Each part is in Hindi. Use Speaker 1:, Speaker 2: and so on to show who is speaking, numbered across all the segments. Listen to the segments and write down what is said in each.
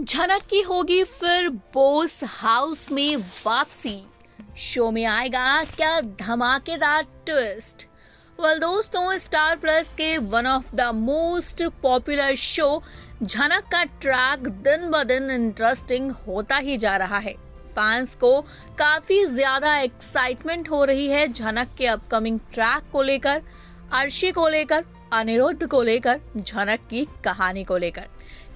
Speaker 1: झनक की होगी फिर बोस हाउस में वापसी। शो में आएगा क्या धमाकेदार ट्विस्ट। दोस्तों, स्टार प्लस के one of the most popular show झनक का ट्रैक दिन ब दिन इंटरेस्टिंग होता ही जा रहा है। फैंस को काफी ज्यादा एक्साइटमेंट हो रही है झनक के अपकमिंग ट्रैक को लेकर, अर्शी को लेकर, अनिरुद्ध को लेकर, झनक की कहानी को लेकर,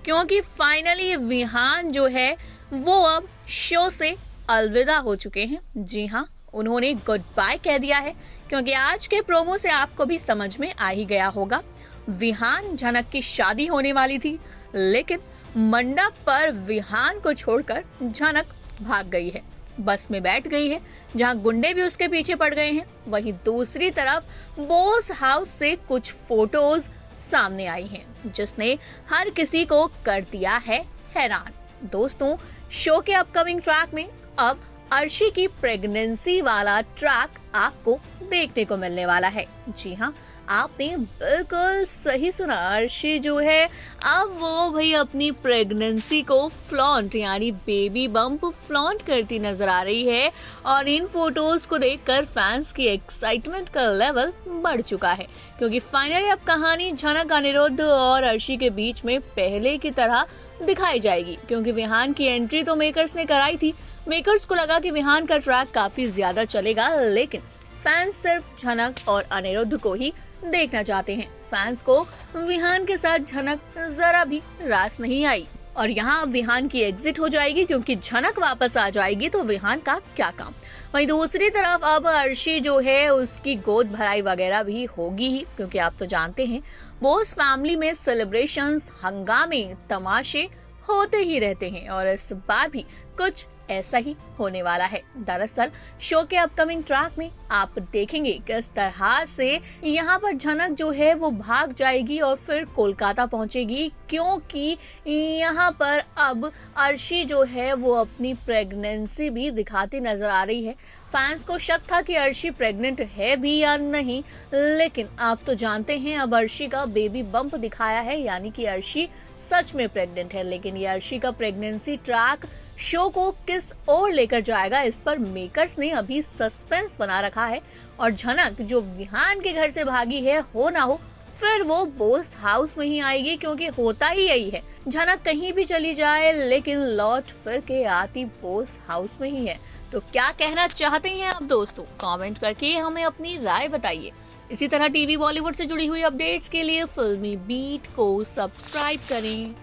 Speaker 1: क्योंकि फाइनली विहान जो है वो अब शो से अलविदा हो चुके हैं। जी हाँ, उन्होंने गुड बाय कह दिया है, क्योंकि आज के प्रोमो से आपको भी समझ में आ ही गया होगा। विहान झनक की शादी होने वाली थी, लेकिन मंडप पर विहान को छोड़कर झनक भाग गई है, बस में बैठ गई है, जहां गुंडे भी उसके पीछे पड़ गए हैं। वहीं दूसरी तरफ बोस हाउस से कुछ फोटोज सामने आई हैं, जिसने हर किसी को कर दिया है हैरान। दोस्तों, शो के अपकमिंग ट्रैक में अब अर्शी की प्रेगनेंसी वाला ट्रैक आपको देखने को मिलने वाला है। जी हाँ, आपने बिल्कुल सही सुना। अर्शी जो है अब वो भाई अपनी प्रेगनेंसी को फ्लॉन्ट यानी बेबी बम्प फ्लॉन्ट करती नजर आ रही है, और इन फोटोज को देखकर फैंस की एक्साइटमेंट का लेवल बढ़ चुका है, क्योंकि फाइनली अब कहानी झनक, अनिरुद्ध और अर्शी के बीच में पहले की तरह दिखाई जाएगी। क्योंकि विहान की एंट्री तो मेकर्स ने कराई थी, मेकर्स को लगा कि विहान का ट्रैक काफी ज्यादा चलेगा, लेकिन फैंस सिर्फ झनक और अनिरुद्ध को ही देखना चाहते हैं। फैंस को विहान के साथ झनक जरा भी रास नहीं आई, और यहाँ विहान की एग्जिट हो जाएगी, क्योंकि झनक वापस आ जाएगी तो विहान का क्या काम। वहीं दूसरी तरफ अब अर्शी जो है उसकी गोद भराई वगैरह भी होगी ही, क्योंकि आप तो जानते हैं बोस फैमिली में सेलिब्रेशंस, हंगामे, तमाशे होते ही रहते हैं, और इस बार भी कुछ ऐसा ही होने वाला है। दरअसल शो के अपकमिंग ट्रैक में आप देखेंगे किस तरह से यहाँ पर झनक जो है वो भाग जाएगी और फिर कोलकाता पहुंचेगी, क्योंकि यहाँ पर अब अर्शी जो है वो अपनी प्रेगनेंसी भी दिखाती नजर आ रही है। फैंस को शक था कि अर्शी प्रेग्नेंट है भी या नहीं, लेकिन आप तो जानते हैं अब अर्शी का बेबी बम्प दिखाया है, यानी कि अर्शी सच में प्रेग्नेंट है। लेकिन ये अर्शी का प्रेगनेंसी ट्रैक शो को किस ओर लेकर जाएगा, इस पर मेकर्स ने अभी सस्पेंस बना रखा है। और झनक जो विहान के घर से भागी है, हो ना हो फिर वो बोस हाउस में ही आएगी, क्योंकि होता ही यही है, झनक कहीं भी चली जाए लेकिन लौट फिर के आती बोस हाउस में ही है। तो क्या कहना चाहते हैं आप दोस्तों, कमेंट करके हमें अपनी राय बताइए। इसी तरह टीवी बॉलीवुड से जुड़ी हुई अपडेट्स के लिए फिल्मी बीट को सब्सक्राइब करें।